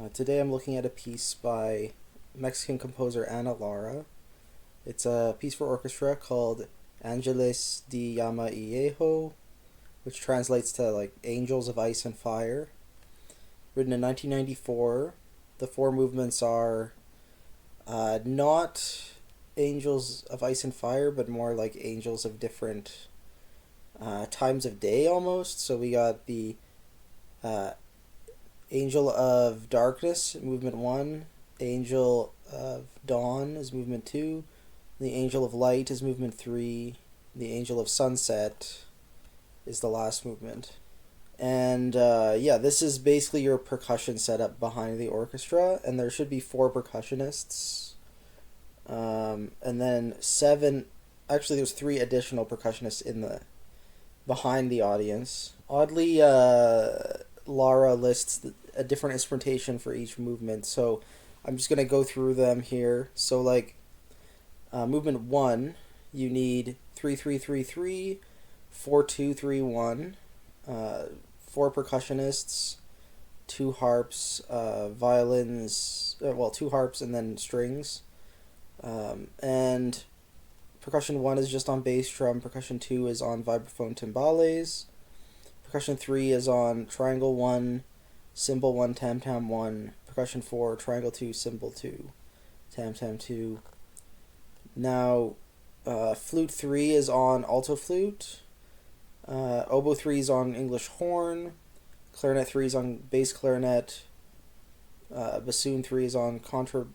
Today I'm looking at a piece by Mexican composer Lara. It's a piece for orchestra called Ángeles, llama, hielo, which translates to like Angels of Ice and Fire. Written in 1994. The four movements are not angels of ice and fire, but more like angels of different times of day almost. So we got the uh, Angel of Darkness, movement 1. Angel of Dawn is movement 2. The Angel of Light is movement 3. The Angel of Sunset is the last movement. And this is basically your percussion setup behind the orchestra, and there should be 4 percussionists. And then 7, actually there's 3 additional percussionists behind the audience. Oddly, Lara lists a different instrumentation for each movement, so I'm just going to go through them here. So movement 1, you need 3-3-3-3, 4-2-3-1, 4 percussionists, 2 harps, violins, 2 harps and then strings. And percussion 1 is just on bass drum, percussion 2 is on vibraphone timbales, percussion 3 is on triangle 1, cymbal 1, tam-tam 1, percussion 4, triangle 2, cymbal 2, tam-tam 2. Now, flute 3 is on alto flute, oboe 3 is on English horn, clarinet 3 is on bass clarinet, bassoon 3 is on contra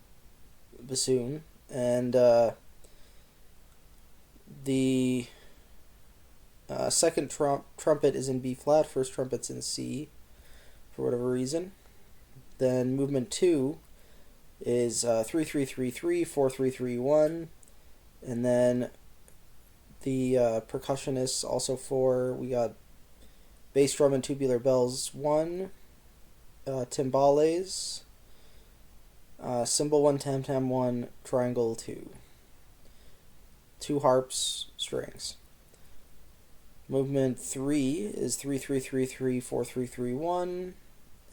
bassoon, and the second trumpet is in B flat, first trumpet's in C for whatever reason. Then movement 2 is 3-3-3-3, 4-3-3-1, and then the percussionists also 4. We got bass drum and tubular bells 1, timbales, cymbal 1, tam-tam 1, triangle 2, 2 harps, strings. Movement 3 is 3-3-3-3, 4-3-3-1,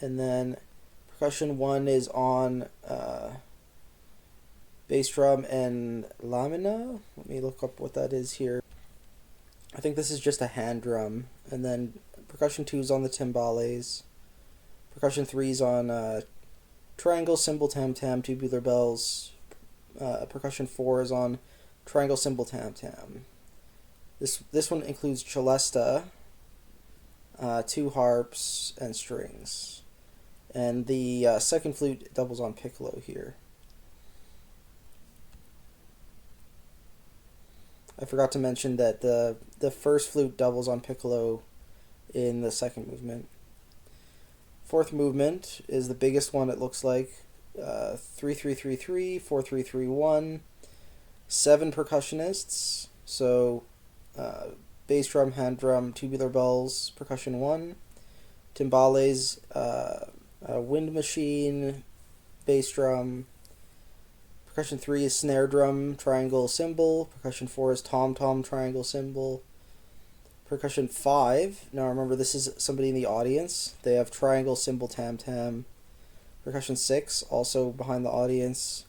and then percussion 1 is on bass drum and lamina. Let me look up what that is here. I think this is just a hand drum. And then percussion 2 is on the timbales. Percussion 3 is on triangle, cymbal, tam-tam, tubular bells. Percussion 4 is on triangle, cymbal, tam-tam. This one includes celesta, 2 harps, and strings. And the second flute doubles on piccolo here. I forgot to mention that the first flute doubles on piccolo in the second movement. Fourth movement is the biggest one, it looks like. 3-3-3-3, 4-3-3-1, 7 percussionists. So bass drum, hand drum, tubular bells, percussion 1, timbales, wind machine, bass drum. Percussion 3 is snare drum, triangle, cymbal. Percussion 4 is tom-tom, triangle, cymbal. Percussion 5, now remember this is somebody in the audience. They have triangle, cymbal, tam-tam. Percussion 6, also behind the audience.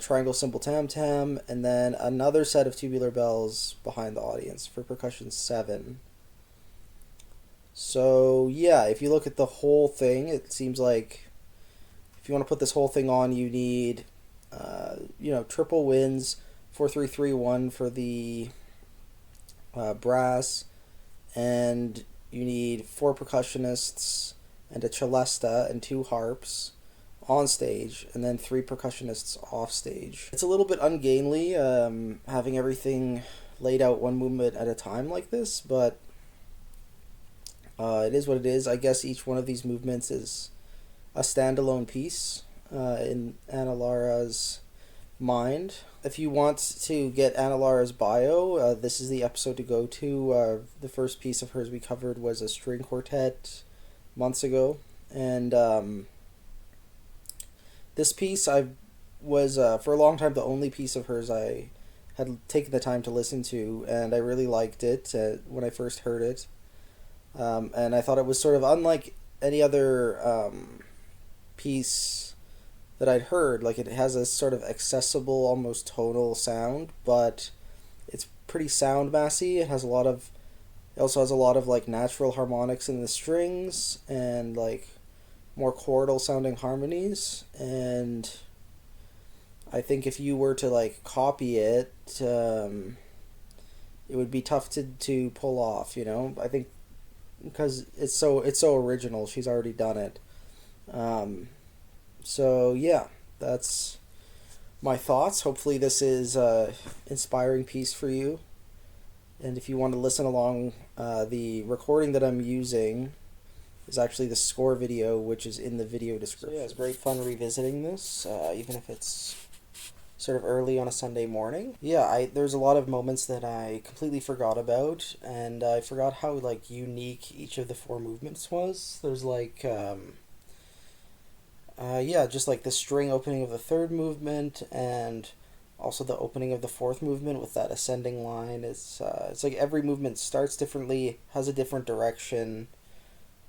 Triangle, cymbal, tam-tam. And then another set of tubular bells behind the audience for percussion 7. So yeah, if you look at the whole thing, it seems like if you want to put this whole thing on, you need triple winds, 4-3-3-1 for the brass, and you need 4 percussionists and a celesta and 2 harps on stage, and then 3 percussionists off stage. It's a little bit ungainly having everything laid out one movement at a time like this, but it is what it is. I guess each one of these movements is a standalone piece in Lara's mind. If you want to get Lara's bio, this is the episode to go to. The first piece of hers we covered was a string quartet months ago, and this piece was for a long time the only piece of hers I had taken the time to listen to, and I really liked it when I first heard it. And I thought it was sort of unlike any other piece that I'd heard. Like, it has a sort of accessible, almost tonal sound, but it's pretty sound massy. It also has a lot of like natural harmonics in the strings and like more chordal sounding harmonies. And I think if you were to like copy it, it would be tough to pull off. I think because it's so original. She's already done it. So yeah, that's my thoughts. Hopefully, this is a inspiring piece for you. And if you want to listen along, the recording that I'm using is actually the score video, which is in the video description. So yeah, it's great fun revisiting this, even if it's sort of early on a Sunday morning. Yeah, there's a lot of moments that I completely forgot about, and I forgot how like unique each of the four movements was. There's like yeah, just like the string opening of the third movement, and also the opening of the fourth movement with that ascending line. It's like every movement starts differently, has a different direction.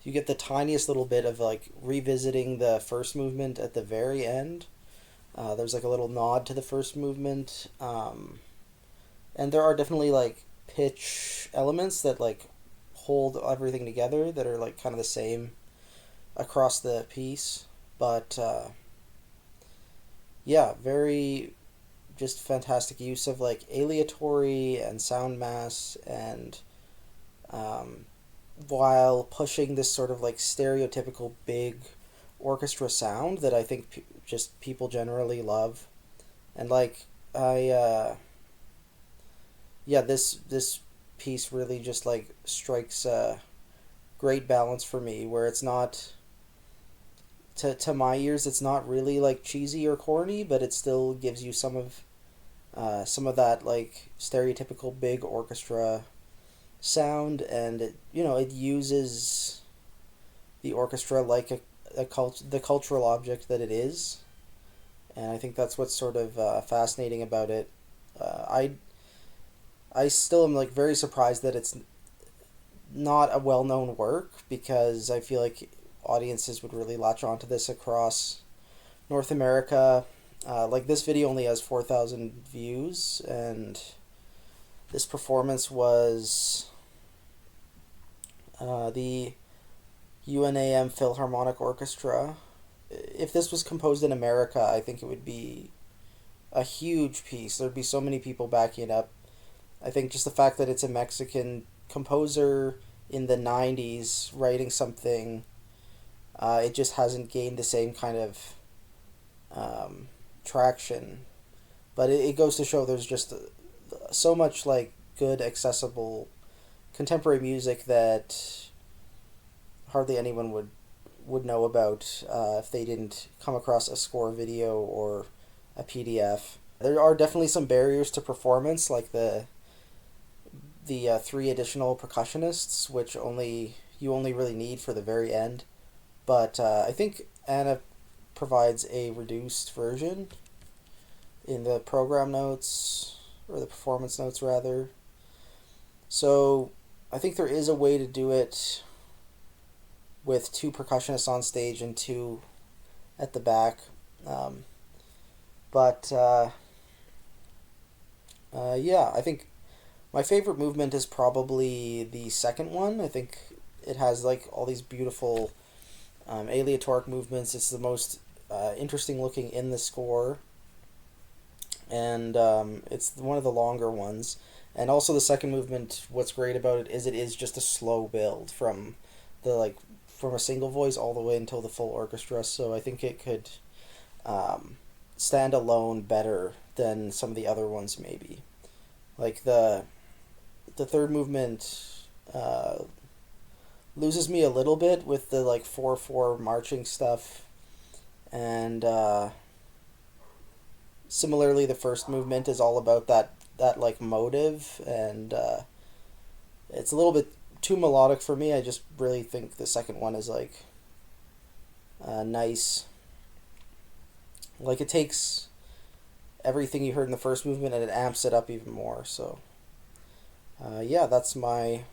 You get the tiniest little bit of like revisiting the first movement at the very end. There's like a little nod to the first movement, and there are definitely like pitch elements that like hold everything together that are like kind of the same across the piece. But yeah, very just fantastic use of like aleatory and sound mass, and while pushing this sort of like stereotypical big orchestra sound that I think just people generally love. And like yeah, this piece really just like strikes a great balance for me, where it's not, to my ears, it's not really like cheesy or corny, but it still gives you some of that like stereotypical big orchestra sound, and it uses the orchestra like the cultural object that it is. And I think that's what's sort of fascinating about it. I still am like very surprised that it's not a well-known work, because I feel like audiences would really latch onto this across North America. Like, this video only has 4,000 views, and this performance was the UNAM Philharmonic Orchestra. If this was composed in America, I think it would be a huge piece. There'd be so many people backing it up. I think just the fact that it's a Mexican composer in the 90s writing something, it just hasn't gained the same kind of traction. But it goes to show there's just so much like good, accessible contemporary music that hardly anyone would know about if they didn't come across a score video or a PDF. There are definitely some barriers to performance, like the three additional percussionists, which you only really need for the very end. But I think Anna provides a reduced version in the program notes, or the performance notes rather. So I think there is a way to do it with two percussionists on stage and two at the back. But yeah, I think my favorite movement is probably the second one. I think it has like all these beautiful aleatoric movements. It's the most interesting looking in the score, and it's one of the longer ones. And also the second movement, what's great about it is just a slow build from a single voice all the way until the full orchestra. So I think it could stand alone better than some of the other ones maybe. Like the third movement loses me a little bit with the like 4/4 marching stuff, and similarly the first movement is all about that like motive, and it's a little bit too melodic for me. I just really think the second one is like nice. Like, it takes everything you heard in the first movement and it amps it up even more. So yeah, that's my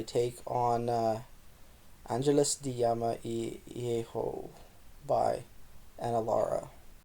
take on Ángeles de llama y hielo. by Lara.